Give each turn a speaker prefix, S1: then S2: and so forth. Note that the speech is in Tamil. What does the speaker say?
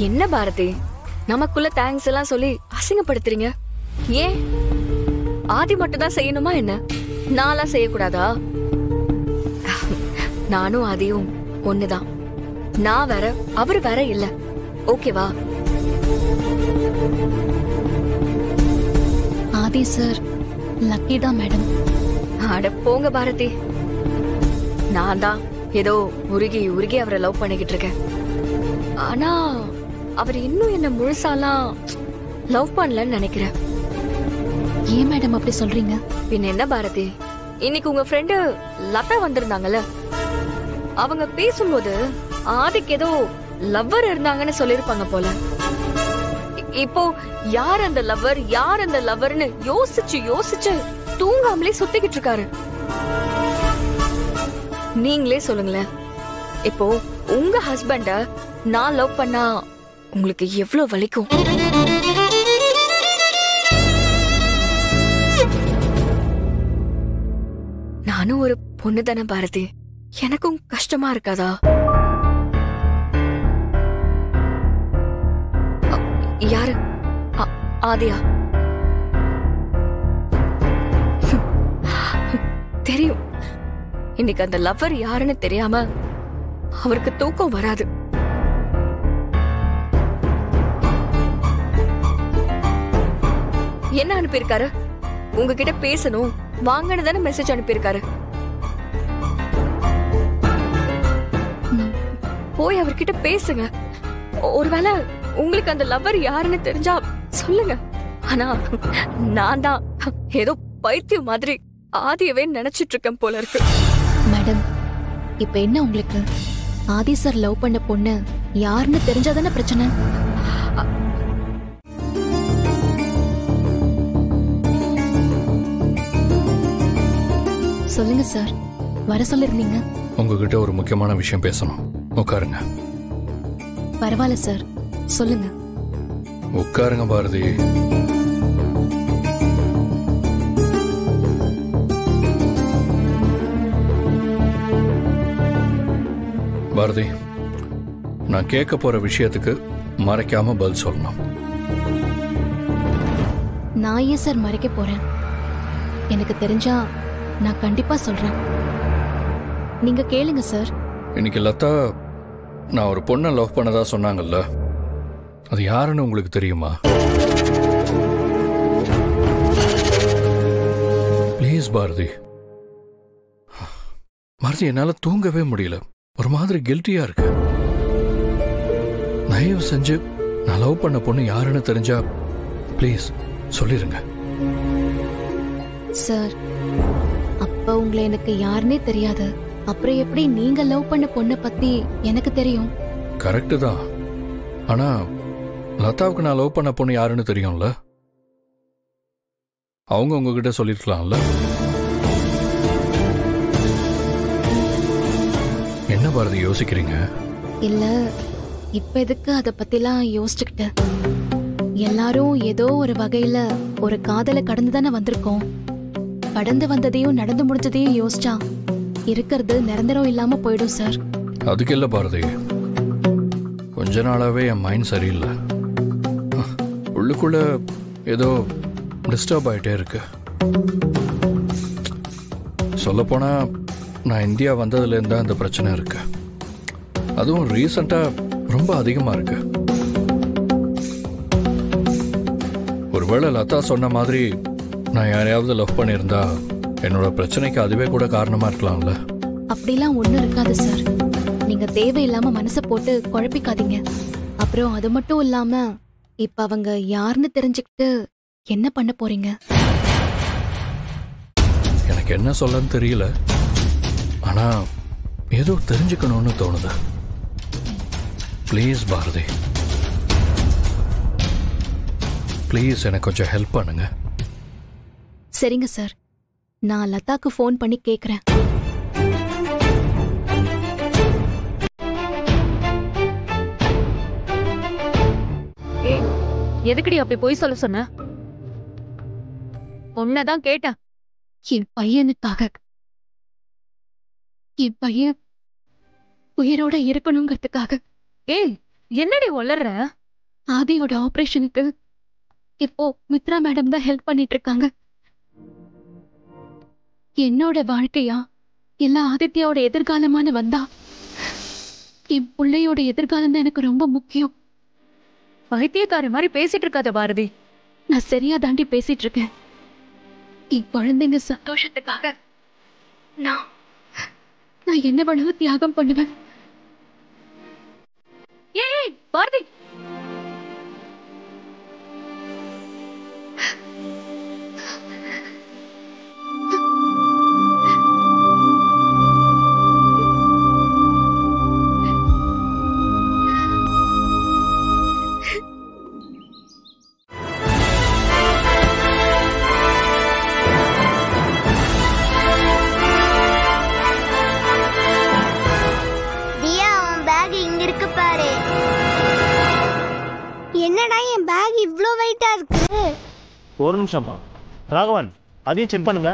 S1: என்ன பாரதி, நமக்குள்ள தேங்க்ஸ் எல்லாம் சொல்லி அசிங்கப்படுத்துறீங்க? ஏன் ஆதி மட்டும் தான் செய்யணுமா என்ன? நான்லாம் செய்யக்கூடாதா? நானும் ஆதியும் ஒண்ணுதான். நான் வேற, அவரு வேற இல்ல. ஓகேவா?
S2: ஆதி சார் லக்கி தான் மேடம்.
S1: அட போங்க பாரதி. நான் தான் ஏதோ உருகி உருகி அவரை லவ் பண்ணிக்கிட்டு இருக்கேன். ஆனா அவர் இன்னும் என்ன முழுசாலாம் லவ் பண்ணலன்னு நினைக்கிறேன்.
S2: ஏன் மேடம் அப்படி சொல்றீங்க?
S1: பின்ன என்ன பாரதி, இன்னைக்கு உங்க ஃப்ரெண்டு லதா வந்திருந்தாங்கல்ல, அவங்க பேசும்போது ஆதிக்கு ஏதோ லவ்வர் இருந்தாங்கன்னு சொல்லிருப்பாங்க போல. இப்போ யார் அந்த லவ்வர், யார் அந்த லவ்வர்னு யோசிச்சு யோசிச்சு தூங்காமலே சுத்திக்கிட்டு இருக்காரு. நீங்களே சொல்லுங்களேன், இப்போ உங்க ஹஸ்பண்ட நான் லவ் பண்ணா உங்களுக்கு எவ்வளவு வலிக்கும்? நானும் ஒரு பொண்ணு தானே பாரதி, எனக்கும் கஷ்டமா இருக்காதா? யாரு? ஆதியா? தெரியும். இன்னைக்கு அந்த லவ்வர் யாருன்னு தெரியாம அவருக்கு தூக்கம் வராது. என்ன அனுப்பியிருக்காரு? உங்ககிட்ட பேசணும் வாங்கன்னு தானே மெசேஜ் அனுப்பியிருக்காரு. போய் அவர்கிட்ட பேசுங்க. ஒருவேளை உங்களுக்கு அந்த லவ்வர் யாருன்னு தெரிஞ்சா சொல்லுங்க. ஆனா நான் தான் ஏதோ பைத்தியம் மாதிரி ஆதியவே நினைச்சிட்டு இருக்கேன் போல இருக்கு.
S2: மேடம், இப்ப என்ன உங்களுக்கு? ஆதி சார் லவ் பண்ண பொண்ணு யாருன்னு தெரிஞ்சாதானே பிரச்சனை? சொல்லுங்க சார், வர சொல்லிருந்தீங்க.
S3: உங்ககிட்ட ஒரு முக்கியமான விஷயம் பேசணும். உட்காருங்க.
S2: பரவாயில்ல சார், சொல்லுங்க.
S3: உட்காருங்க பாரதி. பாரதி, நான் கேட்க போற விஷயத்துக்கு மறைக்காம பதில் சொல்லணும்.
S2: நான் ஏன் சார் மறைக்க போறேன்? எனக்கு தெரிஞ்சா நான் கண்டிப்பா சொல்றேன். நீங்க கேளுங்க சார்.
S3: இன்னைக்கு லதா நான் ஒரு பொண்ணை லவ் பண்ணதா சொன்னாங்கல்ல, அது யாருன்னு உங்களுக்கு தெரியுமா? ப்ளீஸ் பாரதி. பாரதி, என்னால தூங்கவே முடியல. ஒரு மாதிரி கில்ட்டியா இருக்கு. தயவு செஞ்சு நான் லவ் பண்ண பொண்ணு யாருன்னு தெரிஞ்சா ப்ளீஸ் சொல்லிருங்க.
S2: சார், அப்ப உங்களை எனக்கு யாருன்னே தெரியாது. அப்புறம் எப்படி நீங்க லவ் பண்ண பொண்ணை பத்தி எனக்கு தெரியும்?
S3: கரெக்டு தான். ஆனா லதாவுக்கு நான் லவ் பண்ண பொண்ணு யாருன்னு தெரியும்ல. அவங்க உங்ககிட்ட சொல்லிருக்கலாம்ல. என்ன பாரதி யோசிக்கிறீங்க?
S2: இல்ல, இப்ப எதுக்கு அத பத்திலாம் யோசிச்சுக்கிட்டு? எல்லாரும் ஏதோ ஒரு வகையில ஒரு காதலை கடந்துதானே வந்திருக்கோம். கடந்து வந்ததையும் நடந்து முடிஞ்சதையும் யோசிச்சா இருக்கிறது நிரந்தரம் இல்லாம போயிடும் சார்.
S3: அதுக்கு இல்ல பாரதி, கொஞ்ச நாளாவே என் மைண்ட் சரியில்லை. உள்ளுக்குள்ள ஏதோ டிஸ்டர்ப் ஆயிட்டே இருக்கு. சொல்லப்போனா நான் இந்தியா வந்ததுல இருந்தா இந்த பிரச்சனை இருக்கு. அதுவும் ரீசெண்டா ரொம்ப அதிகமா இருக்கு. ஒருவேளை லதா சொன்ன மாதிரி நான் யாரையாவது லவ் பண்ணியிருந்தா என்னோட பிரச்சனைக்கு அதுவே கூட காரணமா இருக்கலாம்ல.
S2: அப்படிலாம் ஒண்ணும் இருக்காது சார். நீங்க தேவையில்லாம மனசை போட்டு குழப்பிக்காதீங்க. அப்புறம் அது மட்டும் இல்லாம இப்ப அவங்க யாருன்னு தெரிஞ்சுக்கிட்டு என்ன பண்ண போறீங்க?
S3: எனக்கு என்ன சொல்லன்னு தெரியல. ஆனா ஏதோ தெரிஞ்சுக்கணும்னு தோணுது. ப்ளீஸ் பாரதி, ப்ளீஸ் எனக்கு கொஞ்சம் ஹெல்ப் பண்ணுங்க.
S2: சரிங்க சார், நான் லதாக்கு ஃபோன் பண்ணி கேக்குறேன்.
S4: எதுக்குடி அப்படி போய் சொல்ல சொன்ன? உன்னதான் கேட்டேன்.
S2: என் பையனுக்காக, என் பையன் உயிரோட இருக்கணுங்கிறதுக்காக.
S4: ஏய், என்னடி ஒளர்ற?
S2: ஆதியோட ஆபரேஷனுக்கு இப்போ மித்ரா மேடம் தான் ஹெல்ப் பண்ணிட்டு இருக்காங்க. என்னோட வாழ்க்கையா இல்ல ஆதித்யாவோட எதிர்காலமான வந்தா என் பிள்ளையோட எதிர்காலம் தான் எனக்கு ரொம்ப முக்கியம்.
S4: பைத்தியக்காரி மாதிரி பேசிட்டு இருக்காத பாரதி.
S2: நான் சரியா தாண்டி பேசிட்டு இருக்கேன். என் குழந்தைங்க சந்தோஷத்துக்காக நான் என்ன வேணாலும் தியாகம் பண்ணுவேன்.
S4: ஏய் பாரதி,
S5: என்னடா என் பேக் இவ்ளோ வெயிட்டா இருக்கு?
S6: ஒரு நிமிஷம் ராகவன், அதையும் செக் பண்ணுங்க.